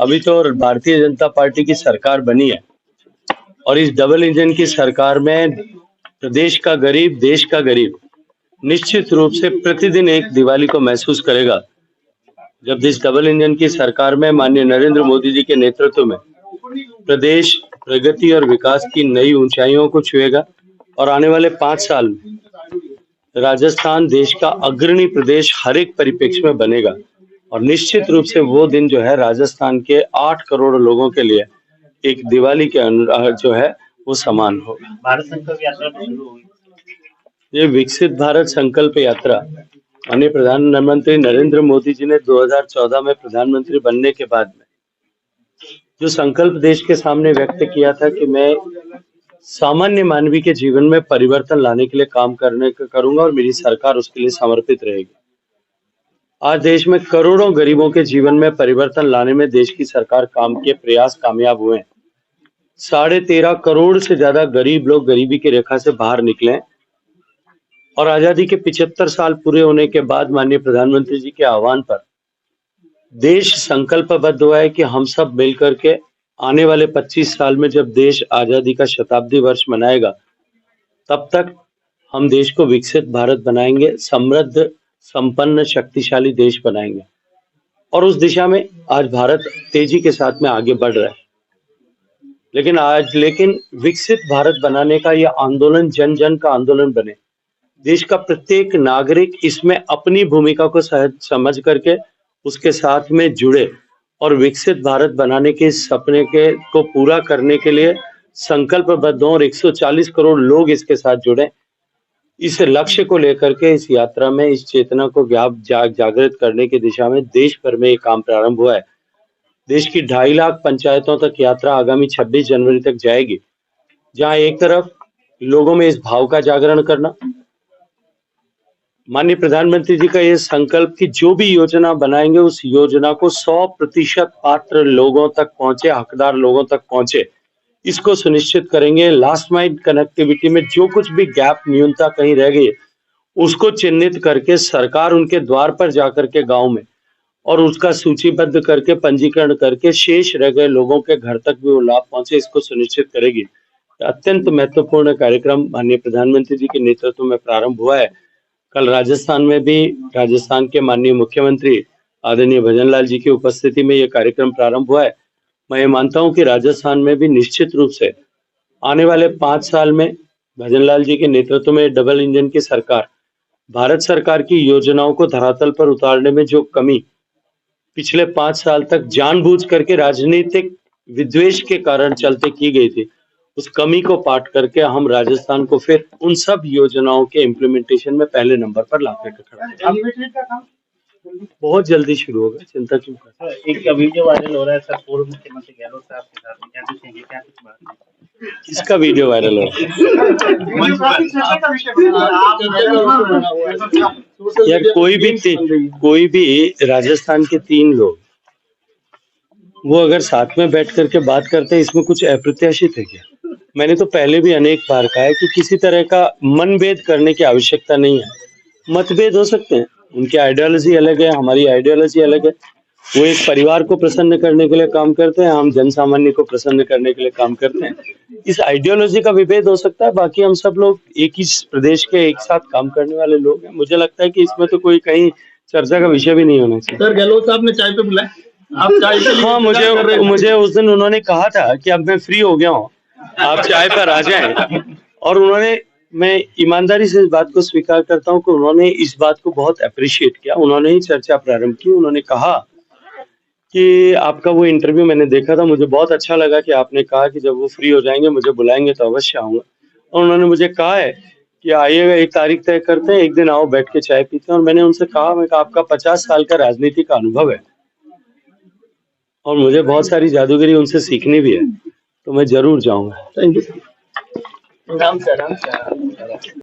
अभी तो भारतीय जनता पार्टी की सरकार बनी है और इस डबल इंजन की सरकार में प्रदेश का गरीब, देश का गरीब निश्चित रूप से प्रतिदिन एक दिवाली को महसूस करेगा जब इस डबल इंजन की सरकार में माननीय नरेंद्र मोदी जी के नेतृत्व में प्रदेश प्रगति और विकास की नई ऊंचाइयों को छुएगा और आने वाले 5 साल में राजस्थान देश का अग्रणी प्रदेश हर एक परिप्रेक्ष्य में बनेगा और निश्चित रूप से वो दिन जो है राजस्थान के 8 करोड़ लोगों के लिए एक दिवाली के जो है वो समान होगा। भारत संकल्प यात्रा शुरू हुई। ये विकसित भारत संकल्प यात्रा माननीय प्रधानमंत्री नरेंद्र मोदी जी ने 2014 में प्रधानमंत्री बनने के बाद में जो संकल्प देश के सामने व्यक्त किया था कि मैं सामान्य मानवी के जीवन में परिवर्तन लाने के लिए काम करूंगा और मेरी सरकार उसके लिए समर्पित रहेगी। आज देश में करोड़ों गरीबों के जीवन में परिवर्तन लाने में देश की सरकार काम के प्रयास कामयाब हुए हैं। 13.5 करोड़ से ज्यादा गरीब लोग गरीबी की रेखा से बाहर निकले और आजादी के 75 साल पूरे होने के बाद माननीय प्रधानमंत्री जी के आह्वान पर देश संकल्पबद्ध हुआ है कि हम सब मिलकर के आने वाले 25 साल में जब देश आजादी का शताब्दी वर्ष मनाएगा तब तक हम देश को विकसित भारत बनाएंगे, समृद्ध, संपन्न, शक्तिशाली देश बनाएंगे और उस दिशा में आज भारत तेजी के साथ में आगे बढ़ रहा है। लेकिन विकसित भारत बनाने का यह आंदोलन जन जन का आंदोलन बने, देश का प्रत्येक नागरिक इसमें अपनी भूमिका को समझ करके उसके साथ में जुड़े और विकसित भारत बनाने के सपने को पूरा करने के लिए संकल्पबद्ध हो और 140 करोड़ लोग इसके साथ जुड़े। इस लक्ष्य को लेकर के इस यात्रा में इस चेतना को जागृत करने की दिशा में देश भर में ये काम प्रारंभ हुआ है। देश की 2.5 लाख पंचायतों तक यात्रा आगामी 26 जनवरी तक जाएगी, जहां एक तरफ लोगों में इस भाव का जागरण करना, माननीय प्रधानमंत्री जी का ये संकल्प कि जो भी योजना बनाएंगे उस योजना को 100% पात्र लोगों तक पहुंचे, हकदार लोगों तक पहुंचे, इसको सुनिश्चित करेंगे। लास्ट माइल कनेक्टिविटी में जो कुछ भी गैप, न्यूनता कहीं रह गई उसको चिन्हित करके सरकार उनके द्वार पर जाकर के गांव में और उसका सूचीबद्ध करके पंजीकरण करके शेष रह गए लोगों के घर तक भी वो लाभ पहुंचे, इसको सुनिश्चित करेगी। अत्यंत महत्वपूर्ण कार्यक्रम माननीय प्रधानमंत्री जी के नेतृत्व में प्रारंभ हुआ है। कल राजस्थान में भी राजस्थान के माननीय मुख्यमंत्री आदरणीय भजनलाल जी की उपस्थिति में यह कार्यक्रम प्रारंभ हुआ है। मैं ये मानता हूं कि राजस्थान में भी निश्चित रूप से आने वाले 5 साल में भजनलाल जी के नेतृत्व में डबल इंजन की सरकार भारत सरकार की योजनाओं को धरातल पर उतारने में जो कमी पिछले 5 साल तक जानबूझ करके राजनीतिक विद्वेष के कारण चलते की गई थी, उस कमी को पाट करके हम राजस्थान को फिर उन सब योजनाओं के इम्प्लीमेंटेशन में पहले नंबर पर ला करके खड़ा करेंगे। बहुत जल्दी शुरू होगा, चिंता क्यों कर। एक वीडियो वायरल हो रहा है सर, पूर्व मुख्यमंत्री गहलोत साहब के साथ में, क्या पूछेंगे, क्या कुछ बात? किसका वीडियो वायरल हो रहा है? यार कोई भी राजस्थान के 3 लोग वो अगर साथ में बैठ करके बात करते हैं, इसमें कुछ अप्रत्याशित है क्या? मैंने तो पहले भी अनेक बार कहा है कि किसी तरह का मनभेद करने की आवश्यकता नहीं है। मतभेद हो सकते हैं, उनकी आइडियोलॉजी अलग है, हमारी आइडियोलॉजी अलग है। वो एक परिवार को प्रसन्न करने के लिए काम करते हैं, हम जनसामान्य को प्रसन्न करने के लिए काम करते हैं। इस आइडियोलॉजी का विभेद हो सकता है, बाकी हम सब लोग एक ही प्रदेश के एक साथ काम करने वाले लोग हैं। मुझे लगता है कि इसमें तो कोई कहीं चर्चा का विषय भी नहीं होना चाहिए। सर, गहलोत साहब ने चाय पे बुलाया, आप चाय के लिए? हाँ, मुझे उस दिन उन्होंने कहा था कि अब मैं फ्री हो गया हूँ, आप चाय पर आ जाएं। और मैं ईमानदारी से इस बात को स्वीकार करता हूँ कि उन्होंने इस बात को बहुत अप्रिशिएट किया। उन्होंने ही चर्चा प्रारंभ की। उन्होंने कहा कि आपका वो इंटरव्यू मैंने देखा था, मुझे बहुत अच्छा लगा कि आपने कहा कि जब वो फ्री हो जाएंगे मुझे बुलाएंगे तो अवश्य आऊंगा। और उन्होंने मुझे कहा है कि आइएगा, एक तारीख तय करते हैं, एक दिन आओ, बैठ के चाय पीते हैं। और मैंने उनसे कहा, मैं आपका 50 साल का राजनीति का अनुभव है और मुझे बहुत सारी जादूगरी उनसे सीखनी भी है, तो मैं जरूर जाऊंगा। Thank you. राम सर।